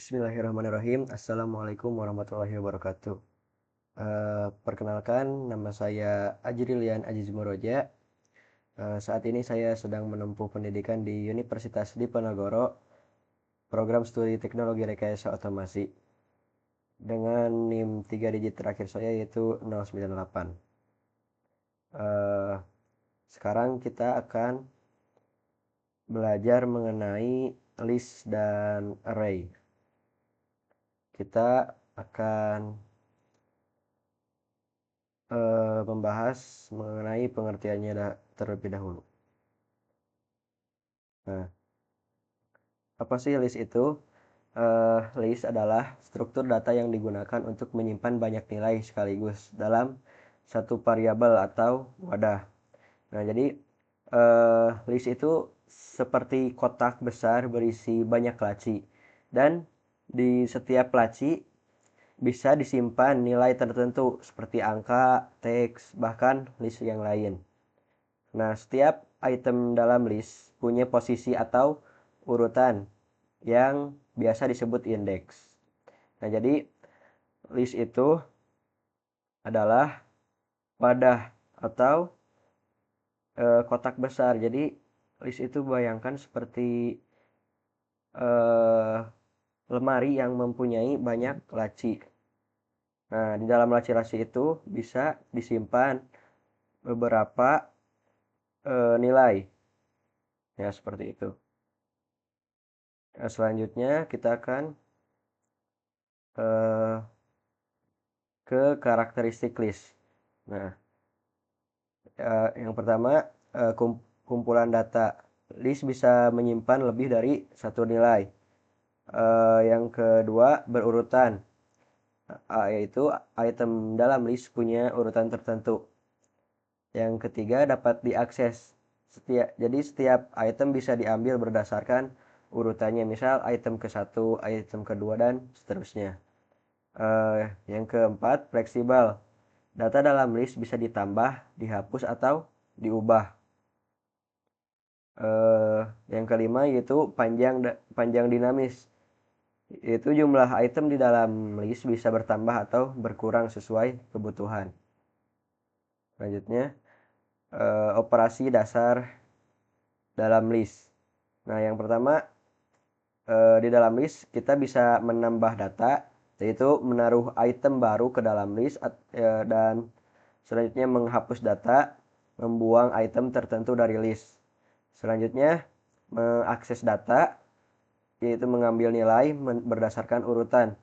Bismillahirrahmanirrahim. Assalamualaikum warahmatullahi wabarakatuh. Perkenalkan, nama saya Ajrilian Aziz Muroja. Saat ini saya sedang menempuh pendidikan di Universitas Diponegoro, program studi Teknologi Rekayasa Otomasi, dengan NIM 3 digit terakhir saya yaitu 098. Eh, Sekarang kita akan belajar mengenai list dan array. Kita akan membahas mengenai pengertiannya terlebih dahulu. Nah, apa sih list itu? List adalah struktur data yang digunakan untuk menyimpan banyak nilai sekaligus dalam satu variabel atau wadah. Nah, jadi list itu seperti kotak besar berisi banyak laci, dan di setiap laci bisa disimpan nilai tertentu seperti angka, teks, bahkan list yang lain. Nah, setiap item dalam list punya posisi atau urutan yang biasa disebut indeks. Nah, jadi list itu adalah wadah atau kotak besar. Jadi list itu bayangkan seperti eh, lemari yang mempunyai banyak laci. Nah, di dalam laci-laci itu bisa disimpan beberapa nilai. Ya, seperti itu. Nah, selanjutnya kita akan eh, ke karakteristik list. Nah, yang pertama, kumpulan data. List bisa menyimpan lebih dari satu nilai. Yang kedua, berurutan, yaitu item dalam list punya urutan tertentu. Yang ketiga, dapat diakses. Jadi setiap item bisa diambil berdasarkan urutannya. Misal item ke-1, item kedua, dan seterusnya. Yang keempat, fleksibel. Data dalam list bisa ditambah, dihapus, atau diubah. Yang kelima yaitu panjang dinamis. Itu jumlah item di dalam list bisa bertambah atau berkurang sesuai kebutuhan. Selanjutnya, operasi dasar dalam list. Nah, yang pertama, di dalam list kita bisa menambah data, yaitu menaruh item baru ke dalam list, dan selanjutnya menghapus data, membuang item tertentu dari list. Selanjutnya, mengakses data, yaitu mengambil nilai berdasarkan urutan.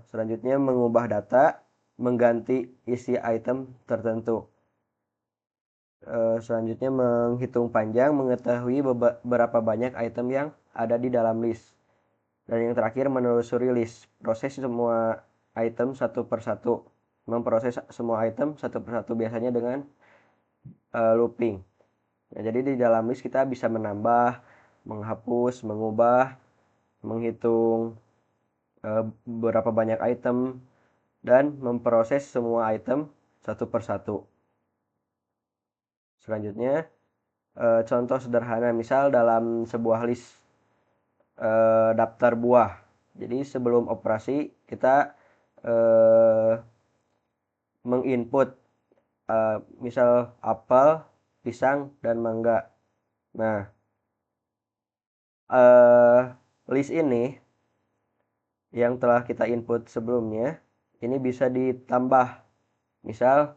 Selanjutnya, mengubah data, mengganti isi item tertentu. Selanjutnya, menghitung panjang, mengetahui berapa banyak item yang ada di dalam list. Dan yang terakhir, menelusuri list, proses semua item satu persatu, memproses semua item satu persatu, biasanya dengan looping. Nah, jadi di dalam list kita bisa menambah, menghapus, mengubah, menghitung berapa banyak item, dan memproses semua item satu persatu. Selanjutnya, contoh sederhana, misal dalam sebuah list daftar buah. Jadi sebelum operasi kita menginput misal apel, pisang, dan mangga. Nah, list ini yang telah kita input sebelumnya ini bisa ditambah. Misal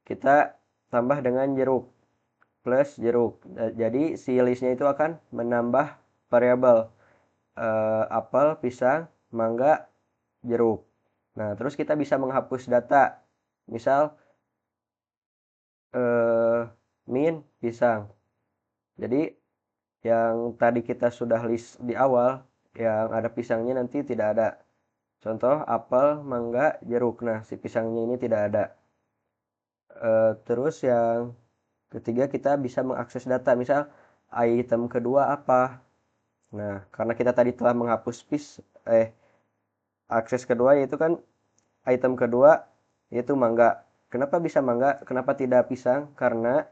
kita tambah dengan jeruk plus jeruk. Jadi si listnya itu akan menambah variabel apel, pisang, mangga, jeruk. Nah, terus kita bisa menghapus data. Misal min pisang. Jadi yang tadi kita sudah list di awal yang ada pisangnya nanti tidak ada. Contoh apel, mangga, jeruk. Nah, si pisangnya ini tidak ada. Terus yang ketiga, kita bisa mengakses data. Misal item kedua apa? Nah, karena kita tadi telah menghapus akses kedua yaitu kan item kedua yaitu mangga. Kenapa bisa mangga? Kenapa tidak pisang? Karena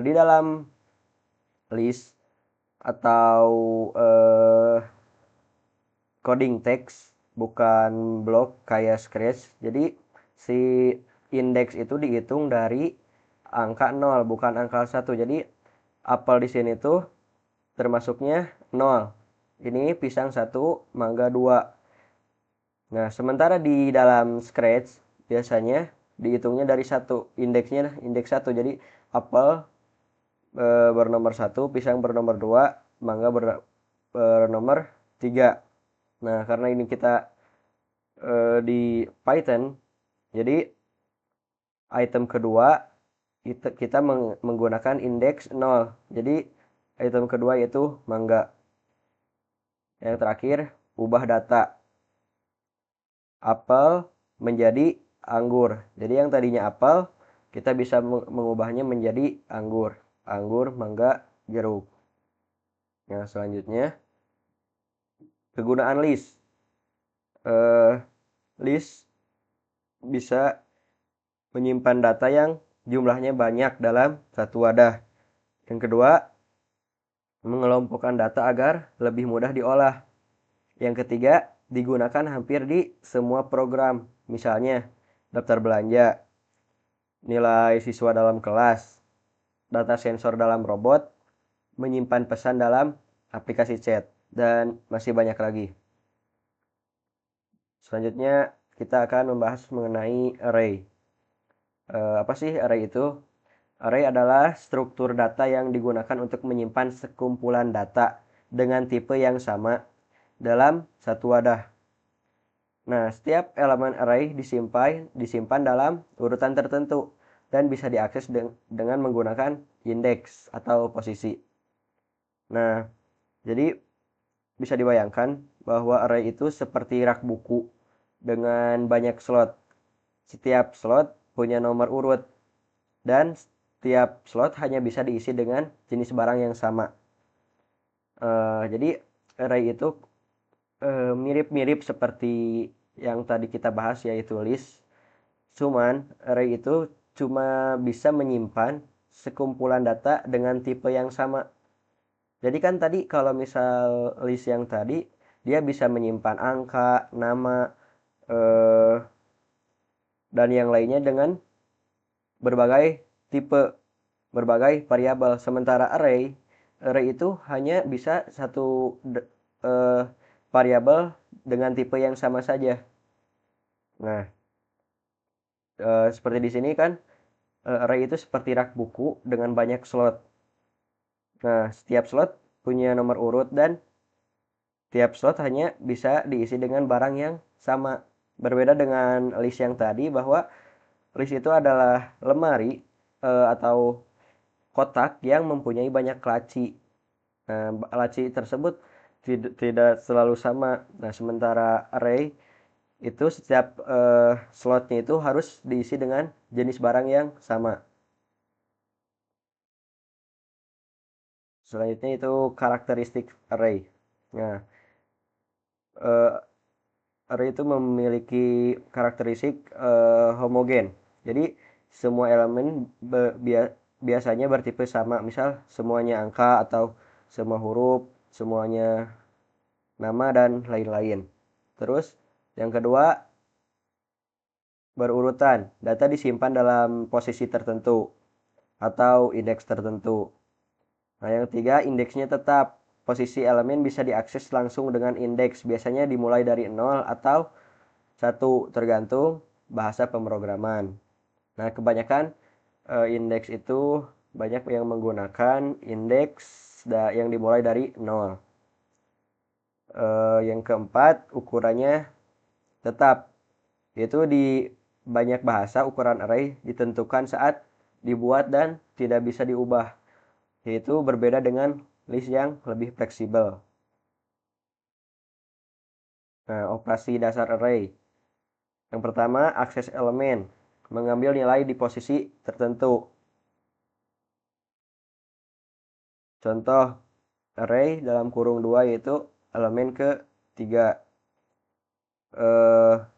di dalam list atau coding teks, bukan blok kayak Scratch. Jadi si indeks itu dihitung dari angka 0, bukan angka 1. Jadi apel di sini tuh termasuknya 0. Ini pisang 1, mangga 2. Nah, sementara di dalam Scratch biasanya dihitungnya dari 1, indeksnya indeks 1. Jadi apel bernomor 1, pisang bernomor 2, mangga bernomor 3. Nah, karena ini kita di Python, jadi item kedua kita menggunakan indeks 0. Jadi item kedua yaitu mangga. Yang terakhir, ubah data apel menjadi anggur. Jadi yang tadinya apel, kita bisa mengubahnya menjadi anggur. Anggur, mangga, jeruk. Yang selanjutnya, kegunaan list. List bisa menyimpan data yang jumlahnya banyak dalam satu wadah. Yang kedua, mengelompokkan data agar lebih mudah diolah. Yang ketiga, digunakan hampir di semua program. Misalnya, daftar belanja, nilai siswa dalam kelas, data sensor dalam robot, menyimpan pesan dalam aplikasi chat, dan masih banyak lagi. Selanjutnya, kita akan membahas mengenai array. Apa sih array itu? Array adalah struktur data yang digunakan untuk menyimpan sekumpulan data dengan tipe yang sama dalam satu wadah. Nah, setiap elemen array disimpan dalam urutan tertentu dan bisa diakses dengan menggunakan indeks atau posisi. Nah, jadi bisa dibayangkan bahwa array itu seperti rak buku dengan banyak slot. Setiap slot punya nomor urut dan setiap slot hanya bisa diisi dengan jenis barang yang sama. Jadi array itu mirip-mirip seperti yang tadi kita bahas yaitu list. Cuman array itu cuma bisa menyimpan sekumpulan data dengan tipe yang sama. Jadi kan tadi kalau misal list yang tadi dia bisa menyimpan angka, nama, dan yang lainnya dengan berbagai tipe, berbagai variabel. Sementara array itu hanya bisa satu variabel dengan tipe yang sama saja. Nah, seperti di sini kan array itu seperti rak buku dengan banyak slot. Nah, setiap slot punya nomor urut dan tiap slot hanya bisa diisi dengan barang yang sama. Berbeda dengan list yang tadi bahwa list itu adalah lemari atau kotak yang mempunyai banyak laci. Nah, laci tersebut tidak selalu sama. Nah, sementara array itu setiap slotnya itu harus diisi dengan jenis barang yang sama. Selanjutnya itu karakteristik array. Nah, eh, array itu memiliki karakteristik homogen. Jadi semua elemen biasanya bertipe sama. Misal semuanya angka atau semua huruf, semuanya nama dan lain-lain. Terus yang kedua, berurutan. Data disimpan dalam posisi tertentu atau indeks tertentu. Nah, yang ketiga, indeksnya tetap. Posisi elemen bisa diakses langsung dengan indeks. Biasanya dimulai dari 0 atau 1, tergantung bahasa pemrograman. Nah, kebanyakan indeks itu banyak yang menggunakan indeks yang dimulai dari 0. Yang keempat, ukurannya tetap. Yaitu di banyak bahasa ukuran array ditentukan saat dibuat dan tidak bisa diubah. Yaitu berbeda dengan list yang lebih fleksibel. Nah, operasi dasar array. Yang pertama, akses elemen. Mengambil nilai di posisi tertentu. Contoh, array dalam kurung 2 yaitu elemen ke-3.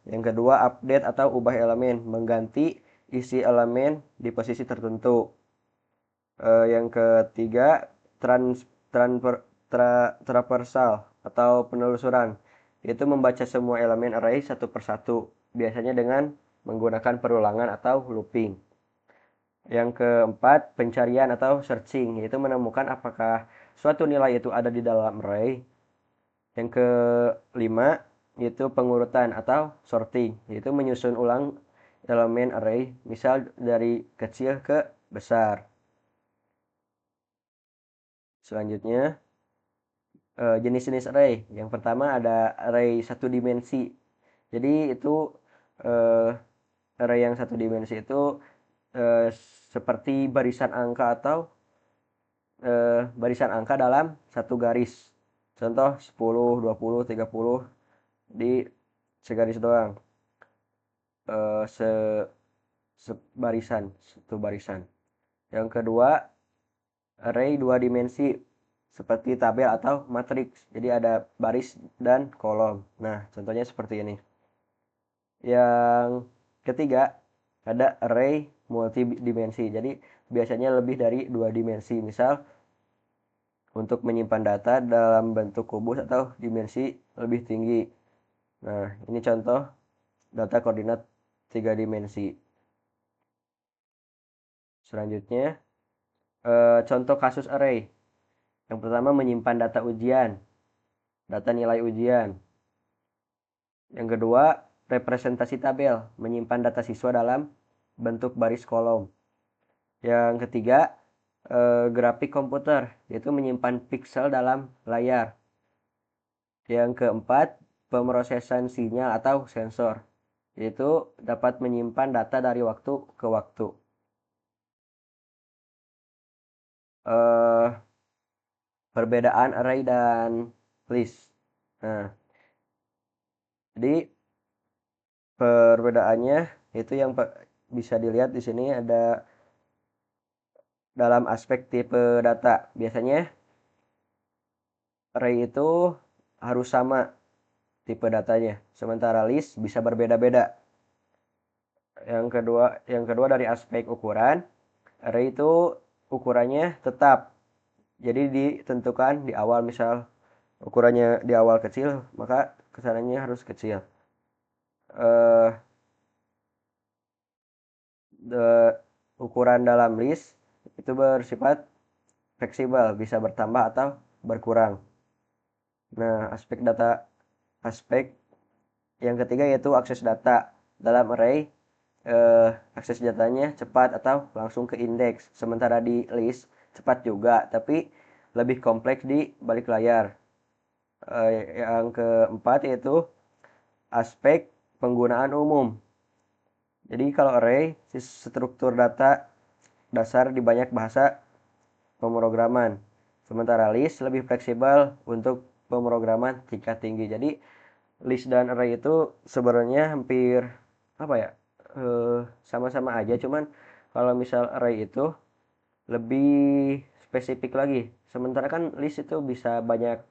Yang kedua, update atau ubah elemen. Mengganti isi elemen di posisi tertentu. Yang ketiga, transfer traversal atau penelusuran. yaitu membaca semua elemen array satu persatu, biasanya dengan menggunakan perulangan atau looping. Yang keempat, pencarian atau searching, yaitu menemukan apakah suatu nilai itu ada di dalam array. Yang kelima, yaitu pengurutan atau sorting, yaitu menyusun ulang elemen array, misal dari kecil ke besar. Selanjutnya, jenis-jenis array. Yang pertama ada array satu dimensi. Jadi itu eh, array yang satu dimensi itu eh, seperti barisan angka atau barisan angka dalam satu garis. Contoh 10, 20, 30 di segaris doang. Se sebarisan, satu barisan. Yang kedua, array dua dimensi seperti tabel atau matriks. Jadi ada baris dan kolom. Nah, contohnya seperti ini. Yang ketiga, ada array multidimensi. Jadi biasanya lebih dari dua dimensi. Misal untuk menyimpan data dalam bentuk kubus atau dimensi lebih tinggi. Nah, ini contoh data koordinat tiga dimensi. Selanjutnya, contoh kasus array. Yang pertama menyimpan data ujian, data nilai ujian. Yang kedua, representasi tabel, menyimpan data siswa dalam bentuk baris kolom. Yang ketiga, grafik komputer, yaitu menyimpan pixel dalam layar. Yang keempat, pemrosesan sinyal atau sensor, yaitu dapat menyimpan data dari waktu ke waktu. Eh, Perbedaan array dan list. Nah, jadi perbedaannya itu yang bisa dilihat di sini ada dalam aspek tipe data. Biasanya array itu harus sama tipe datanya, sementara list bisa berbeda-beda. Yang kedua dari aspek ukuran, array itu ukurannya tetap. Jadi ditentukan di awal, misal ukurannya di awal kecil, maka kesananya harus kecil. Eh Ukuran dalam list itu bersifat fleksibel, bisa bertambah atau berkurang. Nah, aspek yang ketiga yaitu akses data. Dalam array, akses datanya cepat atau langsung ke indeks. Sementara di list, cepat juga, tapi lebih kompleks di balik layar. Yang keempat yaitu aspek penggunaan umum. Jadi kalau array, struktur data dasar di banyak bahasa pemrograman. Sementara list lebih fleksibel untuk pemrograman tingkat tinggi. Jadi list dan array itu sebenarnya hampir apa ya? Sama-sama aja, cuman kalau misal array itu lebih spesifik lagi. Sementara kan list itu bisa banyak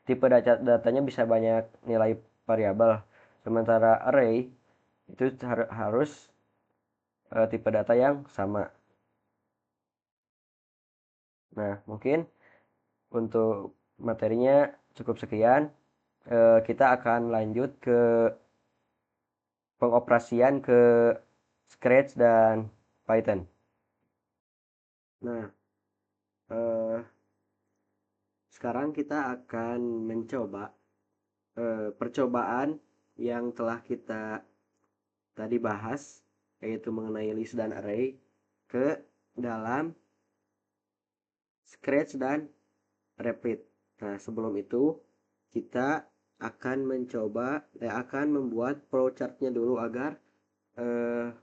tipe datanya, bisa banyak nilai variabel. Sementara array itu harus tipe data yang sama. Nah, mungkin untuk materinya cukup sekian. Kita akan lanjut ke pengoperasian ke Scratch dan Python. Nah, eh, sekarang kita akan mencoba percobaan yang telah kita tadi bahas, yaitu mengenai list dan array, ke dalam Scratch dan Replit. Nah, sebelum itu kita akan membuat flowchart-nya dulu agar eh,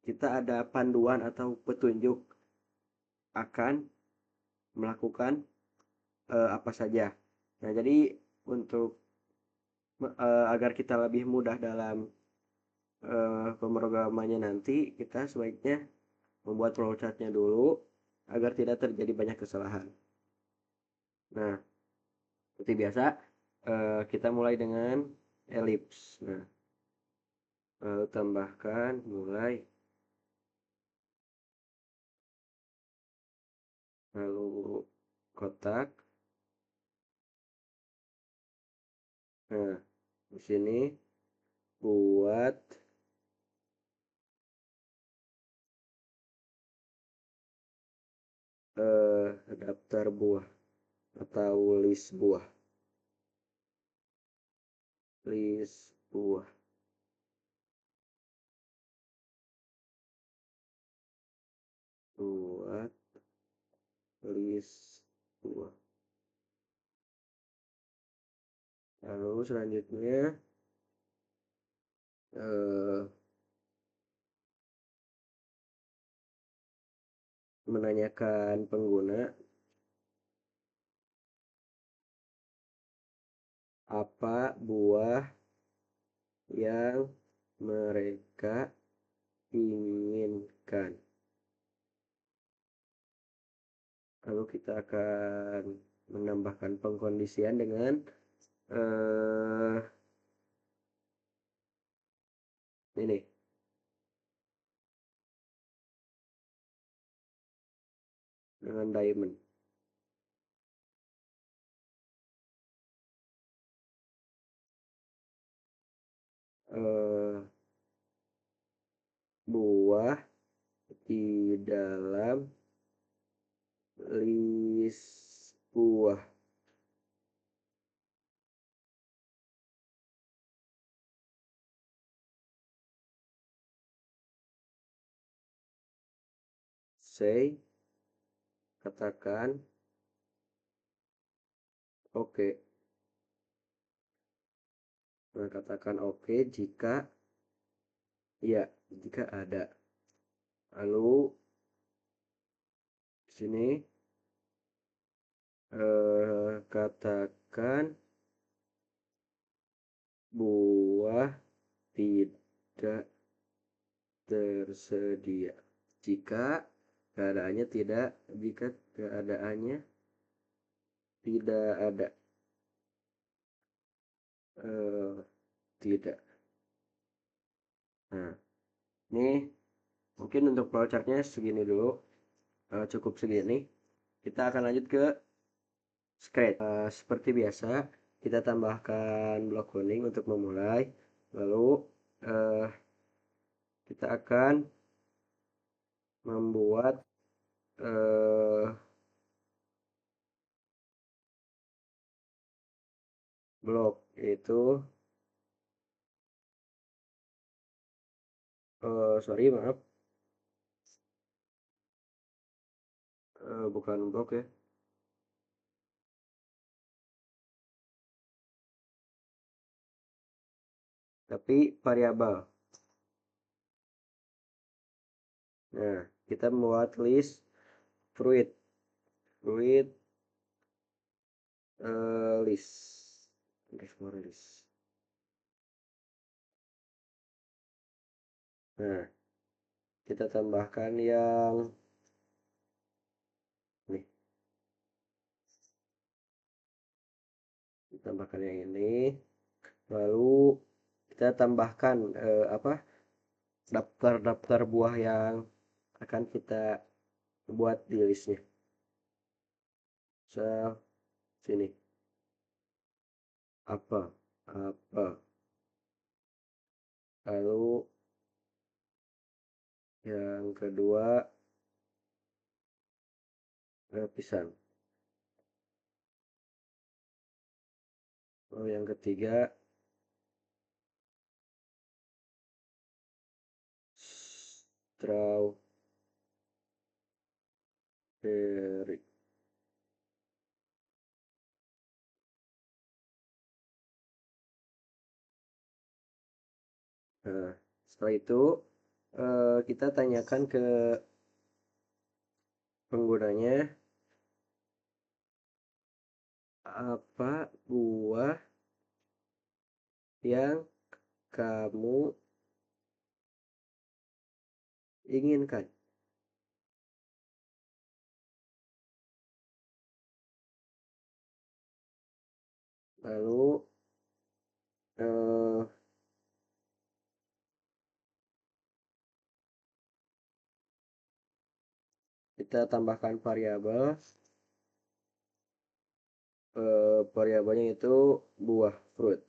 kita ada panduan atau petunjuk akan melakukan apa saja. Nah, jadi untuk agar kita lebih mudah dalam pemrogramannya nanti, kita sebaiknya membuat flowchart-nya dulu agar tidak terjadi banyak kesalahan. Nah, seperti biasa, kita mulai dengan elips. Nah, lalu tambahkan mulai, lalu kotak, Nah, di sini buat daftar buah atau list buah. List buah. Buat list buah. Lalu selanjutnya eh, menanyakan pengguna apa buah yang mereka inginkan. Lalu kita akan menambahkan pengkondisian dengan eh, ini dengan diamond. Eh, buah di dalam list buah. Say, katakan oke. Nah, katakan oke jika ya, jika ada. Lalu di sini katakan buah tidak tersedia. Jika keadaannya tidak, jika keadaannya tidak ada, eh, tidak. Nah, ini mungkin untuk flowchartnya segini dulu, cukup segini. Kita akan lanjut ke Scratch. Seperti biasa, kita tambahkan blok kuning untuk memulai. Lalu eh, kita akan membuat eh, blok, yaitu sorry maaf, bukan blok ya, tapi variabel. Nah, kita membuat list fruit, fruit list, list. Nah, kita tambahkan yang nih, tambahkan yang ini. Lalu kita tambahkan apa, daftar-daftar buah yang akan kita buat di listnya. Sini apa, lalu yang kedua pisang. Lalu yang ketiga strawberry. Nah, setelah itu kita tanyakan ke penggunanya apa buah yang kamu inginkan. Lalu eh, kita tambahkan variabel, variabelnya itu buah fruit.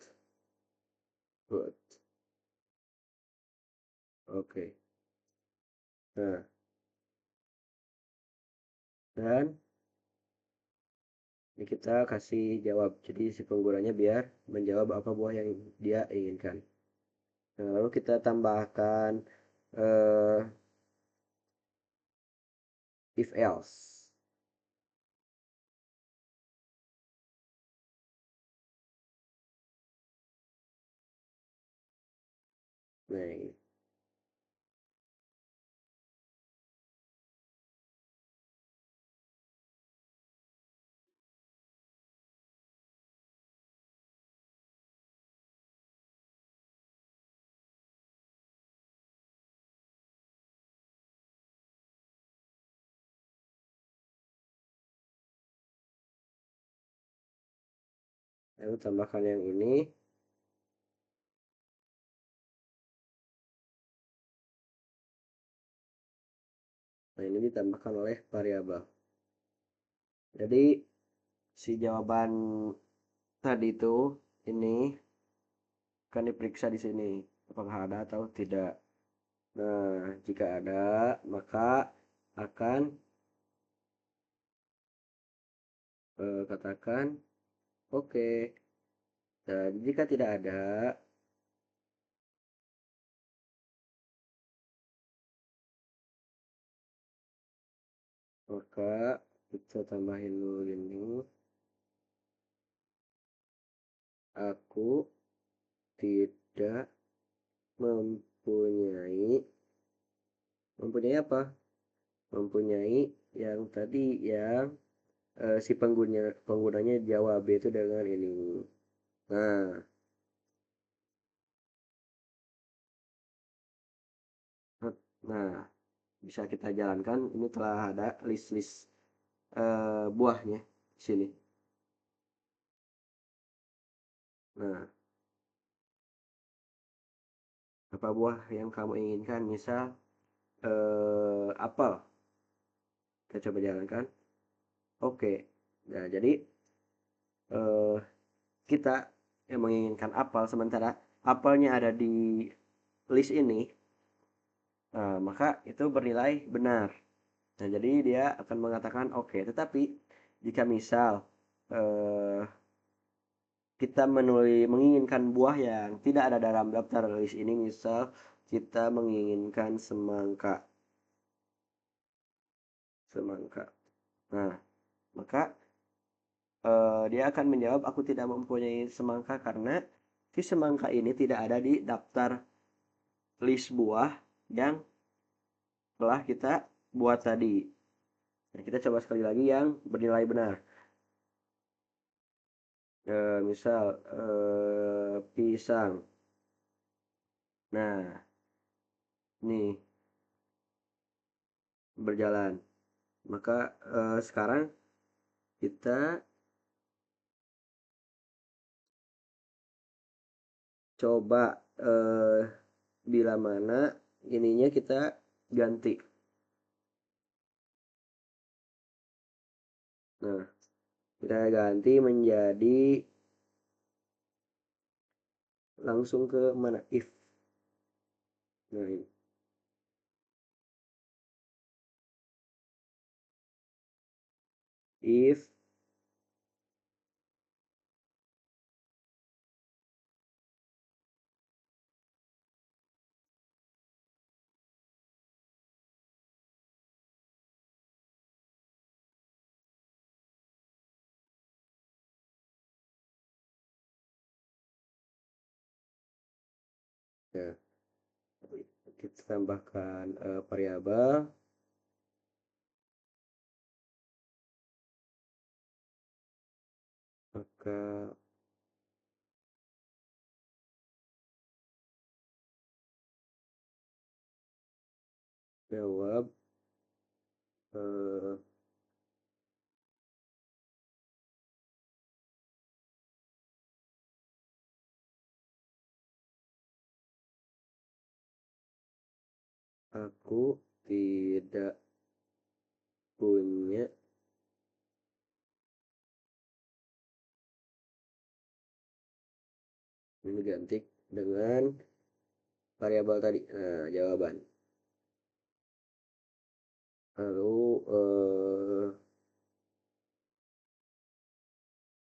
kita kasih jawab. Jadi si penggunanya biar menjawab apa buah yang dia inginkan. Nah, lalu kita tambahkan eh, if else. Nah, ini. Lalu tambahkan yang ini. Nah, ini ditambahkan oleh variabel. Jadi si jawaban tadi itu ini akan diperiksa di sini apakah ada atau tidak. Nah, jika ada, maka akan katakan oke. Dan jika tidak ada, maka kita tambahin dulu ini. Aku tidak mempunyai apa? Mempunyai yang tadi yang si penggunanya jawab itu dengan ini. Nah, nah bisa kita jalankan. Ini telah ada list-list buahnya di sini. Nah, apa buah yang kamu inginkan? Misal apel. Kita coba jalankan. Oke. Nah, jadi eh, kita yang menginginkan apel sementara apelnya ada di list ini, maka itu bernilai benar. Nah, jadi dia akan mengatakan oke. Tetapi jika misal eh, kita menginginkan buah yang tidak ada dalam daftar list ini, misal kita menginginkan semangka, semangka. Nah, maka dia akan menjawab aku tidak mempunyai semangka karena si semangka ini tidak ada di daftar list buah yang telah kita buat tadi. Nah, kita coba sekali lagi yang bernilai benar. Misal pisang. Nah, nih berjalan. Maka sekarang kita coba bila mana ininya kita ganti. Nah, kita ganti menjadi langsung ke mana if. Nah, ini. If ya, kita tambahkan variabel, maka jawab eh, aku tidak punya. Ini ganti dengan variabel tadi. Nah, jawaban. Lalu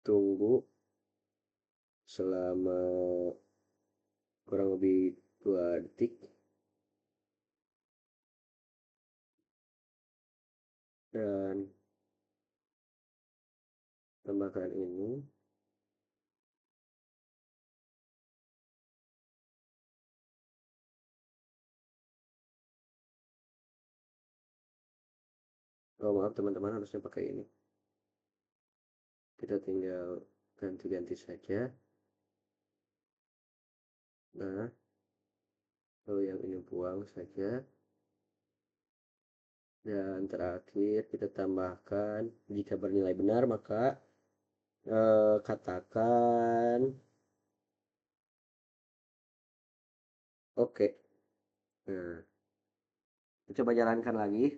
tunggu selama kurang lebih 2 detik, dan tambahkan ini. Oh maaf teman-teman, harusnya pakai ini. Kita tinggal ganti-ganti saja. Nah, lalu yang ini buang saja. Dan terakhir kita tambahkan, jika bernilai benar maka katakan oke. Nah, kita coba jalankan lagi.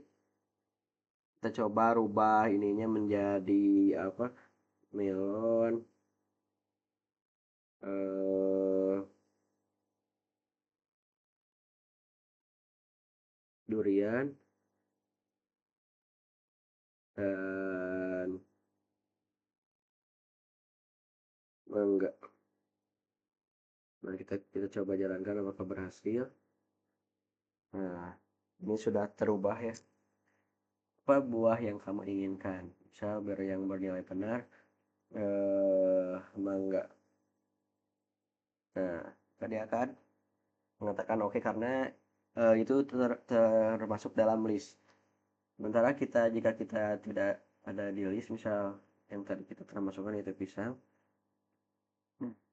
Kita coba rubah ininya menjadi apa? Melon, eh, durian, dan mangga. Nah, kita coba jalankan apakah berhasil. Nah, ini sudah terubah ya. Apa buah yang kamu inginkan? Misal yang bernilai benar, mangga. Nah, tadi akan mengatakan oke karena itu termasuk dalam list. Sementara jika kita tidak ada di list, misal yang tadi kita termasukkan itu pisang,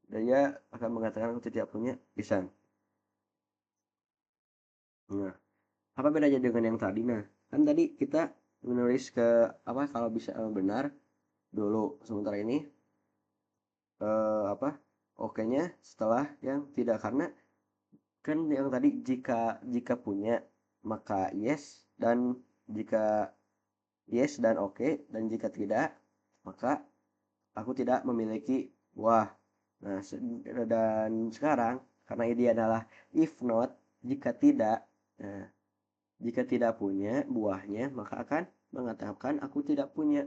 dia akan mengatakan aku tidak punya pisang. Nah, apa bedanya dengan yang tadi? Nah, kan tadi kita menulis ke apa kalau bisa benar dulu, sementara ini apa oke-nya setelah yang tidak, karena kan yang tadi jika jika punya maka yes, dan jika yes dan oke, dan jika tidak maka aku tidak memiliki buah. Nah, dan sekarang karena ini adalah if not, jika tidak, nah, jika tidak punya buahnya maka akan mengatakan aku tidak punya,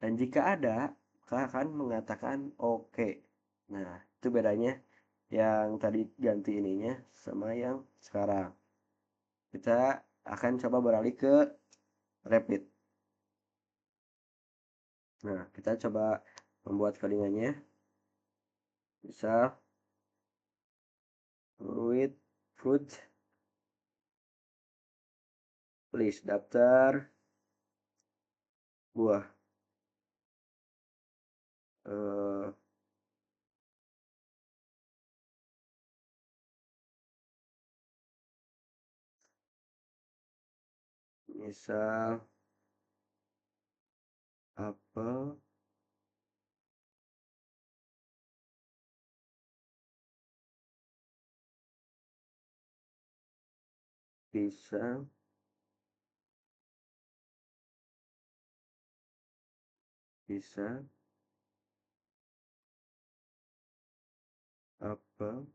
dan jika ada maka akan mengatakan oke. Nah, itu bedanya yang tadi ganti ininya sama yang sekarang. Kita akan coba beralih ke repeat. Nah, kita coba membuat codingannya. Misal fruit, fruit list daftar buah. eh Misal apel, pisang, pisang, apel,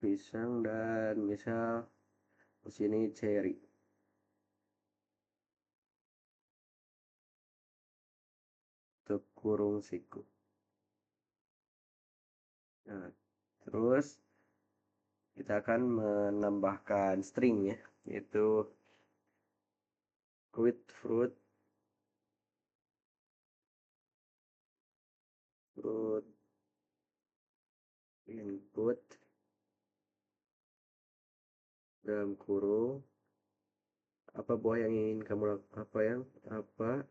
pisang, dan misal di sini cherry. Untuk kurung siku. Nah, terus kita akan menambahkan string ya, yaitu fruit, fruit, fruit input dalam kurung apa buah yang ingin kamu apa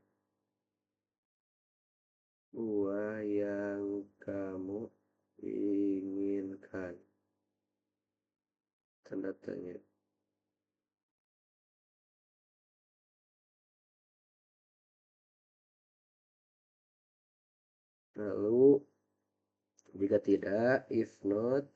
buah yang kamu inginkan, tanda tanya. Lalu jika tidak, if not,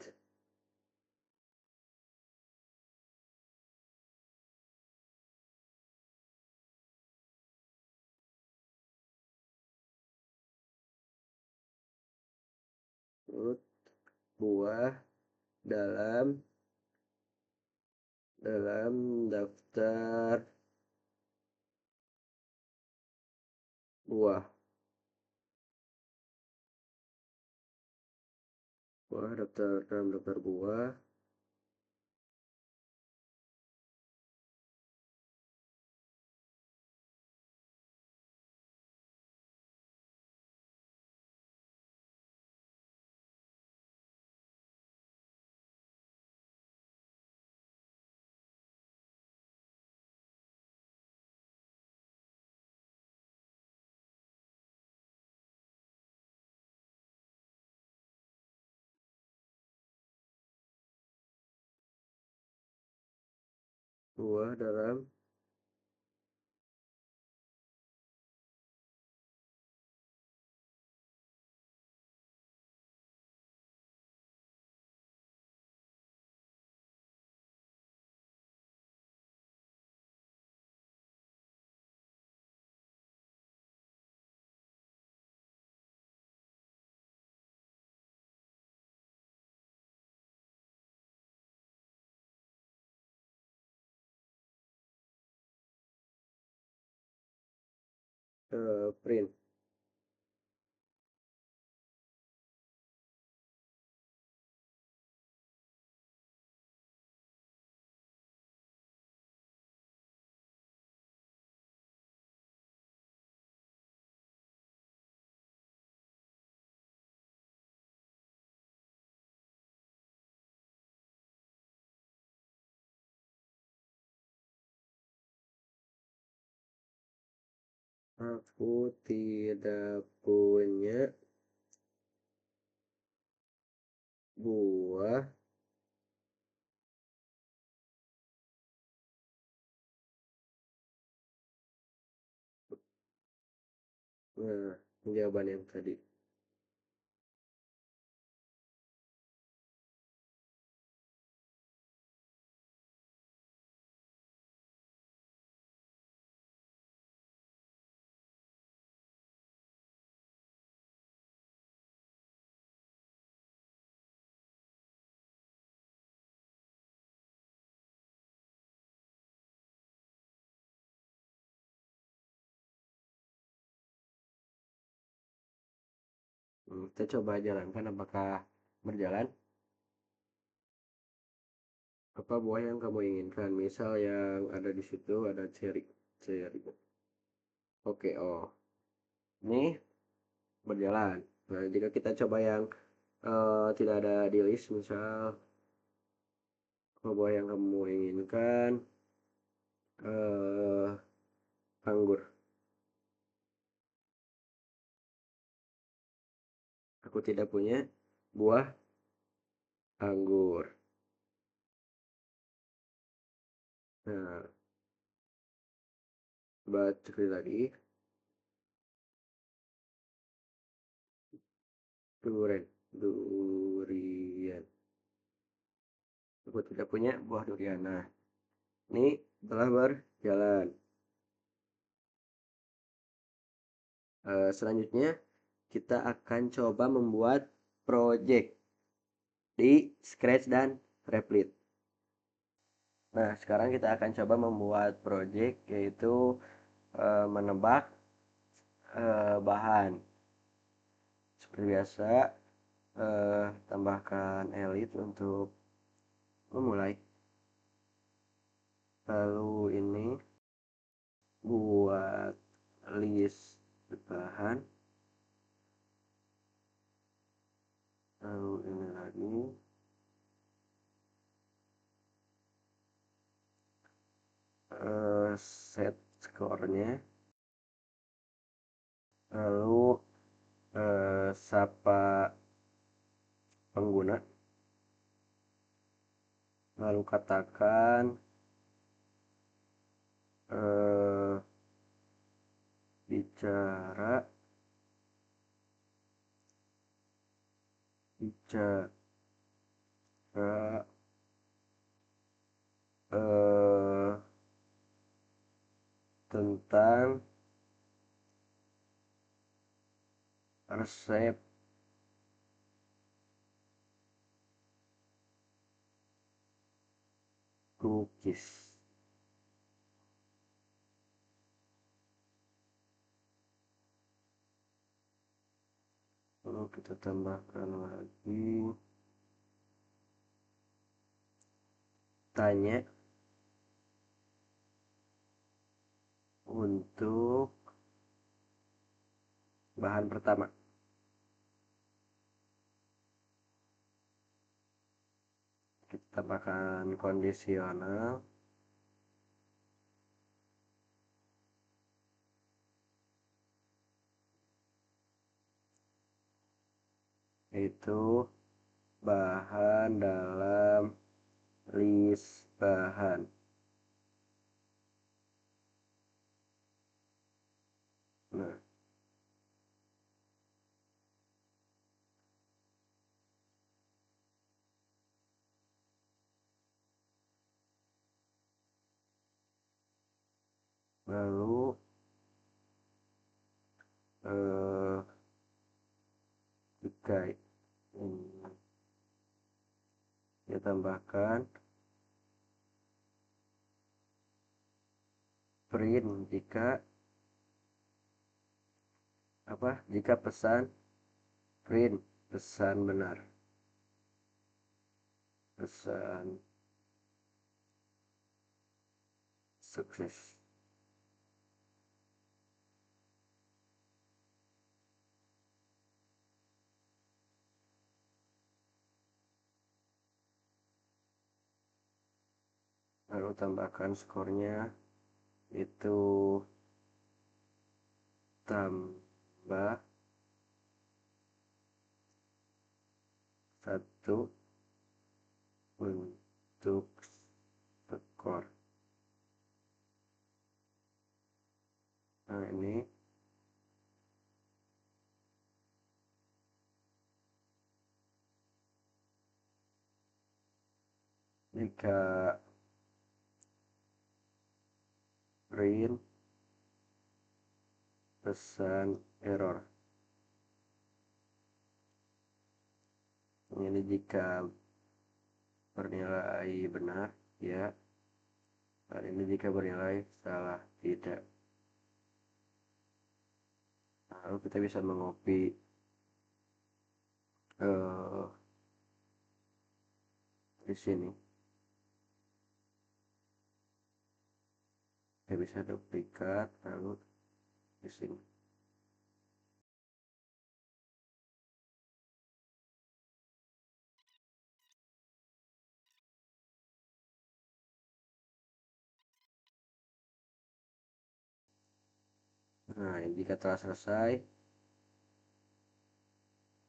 Put buah dalam daftar buah. Dalam daftar buah. Buah dalam print. Aku tidak punya buah. Nah, jawaban yang tadi. Kita coba jalankan apakah berjalan. Apa buah yang kamu inginkan? Misal yang ada di situ ada cherry. Cherry. Oke, oh. Ini berjalan. Nah, jika kita coba yang tidak ada di list, misal apa buah yang kamu inginkan? eh Anggur. Aku tidak punya buah anggur. Nah, coba sekali lagi. Durian. Durian. Aku tidak punya buah durian. Nah, ini telah berjalan. Selanjutnya kita akan coba membuat project di Scratch dan Replit. Nah, sekarang kita akan coba membuat project yaitu menebak bahan. Seperti biasa, tambahkan elite untuk memulai. Lalu ini buat list bahan. Lalu ini lagi set skornya. Lalu sapa pengguna. Lalu katakan bicara bicara eh, tentang resep cookies. Lalu kita tambahkan lagi tanya untuk bahan pertama. Kita tambahkan kondisional itu bahan dalam list bahan. Nah, lalu jika kita tambahkan print jika pesan print pesan benar, pesan sukses. Lalu tambahkan skornya itu tambah 1 untuk skor. Nah, ini jika print pesan error. Ini jika bernilai benar ya, dan ini jika bernilai salah tidak. Lalu kita bisa mengcopy di sini. Kita bisa duplikat lalu di sini. Nah, jika telah selesai,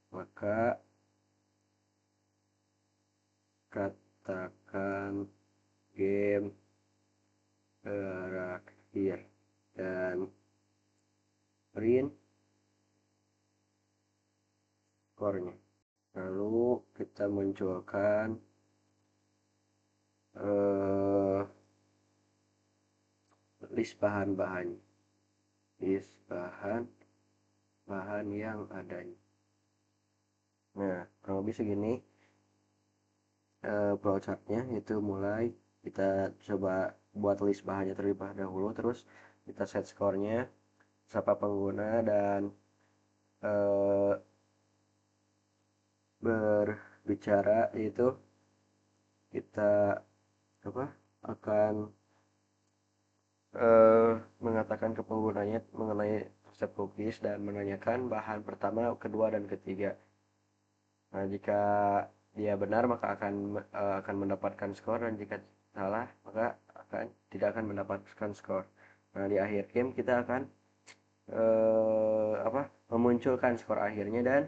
maka katakan game berakhir dan print skornya. Lalu kita munculkan list bahan-bahan yang adanya. Nah, kurang lebih segini flowchartnya. Itu mulai kita coba buat list bahannya terlebih dahulu, terus kita set skornya, siapa pengguna, dan berbicara itu kita akan mengatakan ke penggunanya mengenai resep cookies dan menanyakan bahan pertama, kedua, dan ketiga. Nah, jika dia benar maka akan mendapatkan skor, dan jika salah maka tidak akan mendapatkan skor. Nah, di akhir game kita akan memunculkan skor akhirnya dan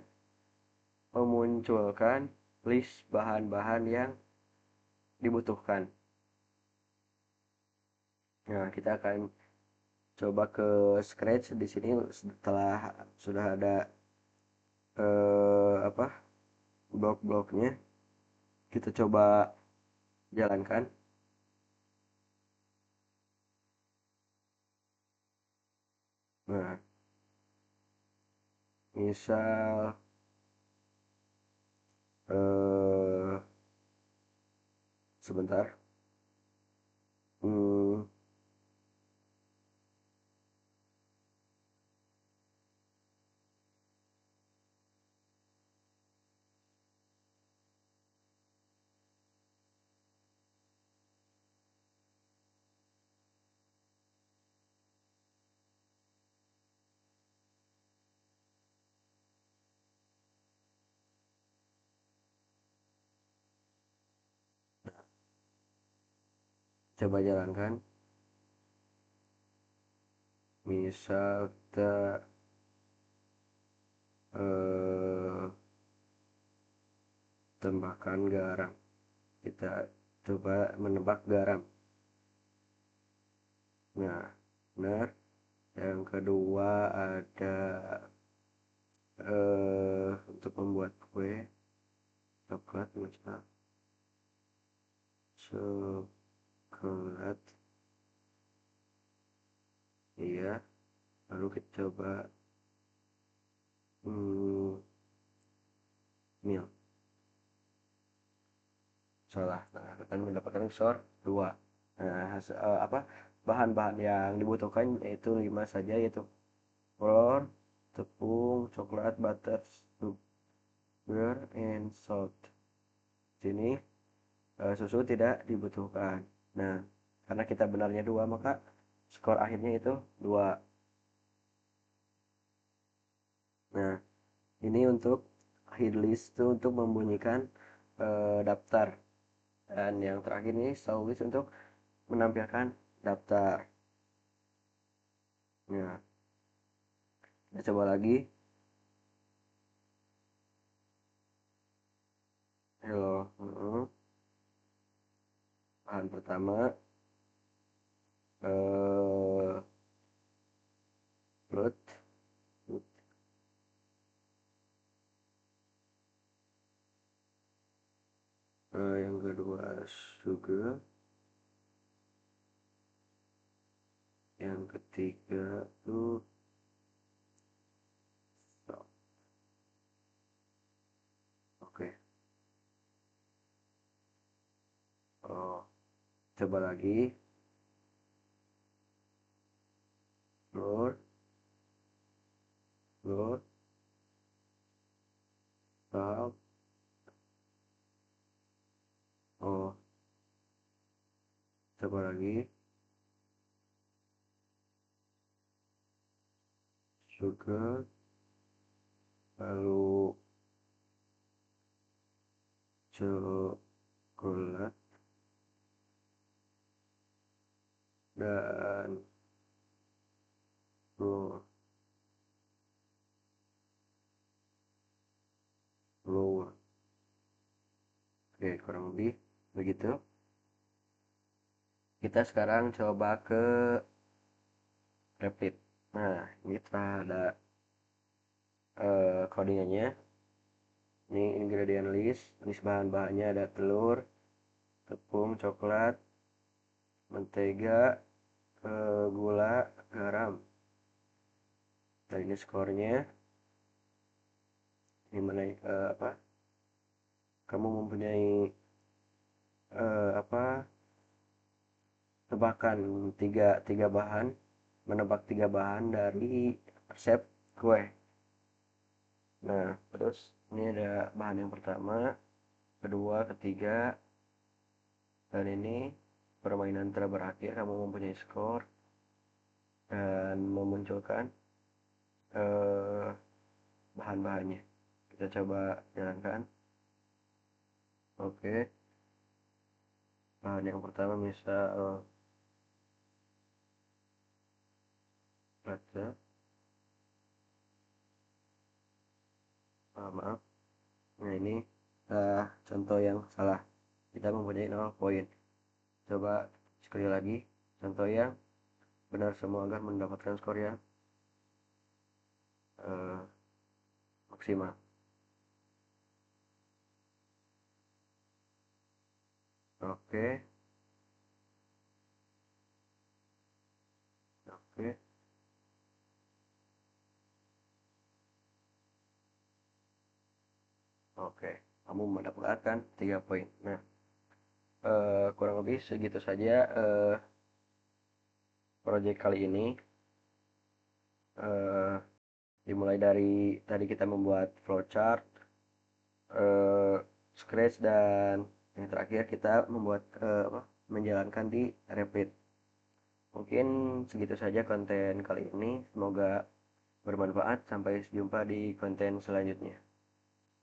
memunculkan list bahan-bahan yang dibutuhkan. Nah, kita akan coba ke Scratch di sini setelah sudah ada blok-bloknya. Kita coba jalankan. Nah, misal sebentar. Coba jalankan. Misal kita eh, tambahkan garam. Kita coba menebak garam. Nah, benar. Yang kedua ada untuk membuat kue coklat, misal coklat. Iya, lalu kita coba milk. Salah. Nah, akan mendapatkan skor 2. Nah, bahan-bahan yang dibutuhkan yaitu 5 saja, yaitu flour, tepung, coklat, butter, sugar, and salt. Sini susu tidak dibutuhkan. Nah, karena kita benarnya 2, maka skor akhirnya itu 2. Nah, ini untuk hid list itu untuk membunyikan daftar. Dan yang terakhir ini show list untuk menampilkan daftar. Nah, kita coba lagi. Hello. Bahan pertama eh float. Yang kedua sugar. Yang ketiga tuh salt. Oke. Oh, coba lagi. Flour, flour, salt. Oh, coba lagi. Sugar, lalu coklat, dan flour. Flour. Oke, kurang lebih begitu. Kita sekarang coba ke repeat. Nah, ini telah ada codingannya. Ini ingredient list bahan-bahannya ada telur, tepung, coklat, mentega, gula, garam. Nah, ini skornya. Ini mana kamu mempunyai tebakan tiga bahan, menebak 3 bahan dari resep kue. Nah, terus ini ada bahan yang pertama, kedua, ketiga, dan ini permainan telah berakhir. Kamu mempunyai skor dan memunculkan eh, bahan-bahannya. Kita coba jalankan. Oke, bahan yang pertama misal baca, maaf. Nah, ini contoh yang salah. Kita mempunyai 0 poin. Coba sekali lagi contoh yang benar semua agar mendapatkan skor yang eh, maksimal. Oke, oke, oke. Kamu mendapatkan 3 poin. Nah, kurang lebih segitu saja project kali ini. eh, Dimulai dari tadi kita membuat flowchart, eh, scratch, dan yang terakhir kita membuat menjalankan di Replit. Mungkin segitu saja konten kali ini. Semoga bermanfaat. Sampai jumpa di konten selanjutnya.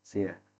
See ya.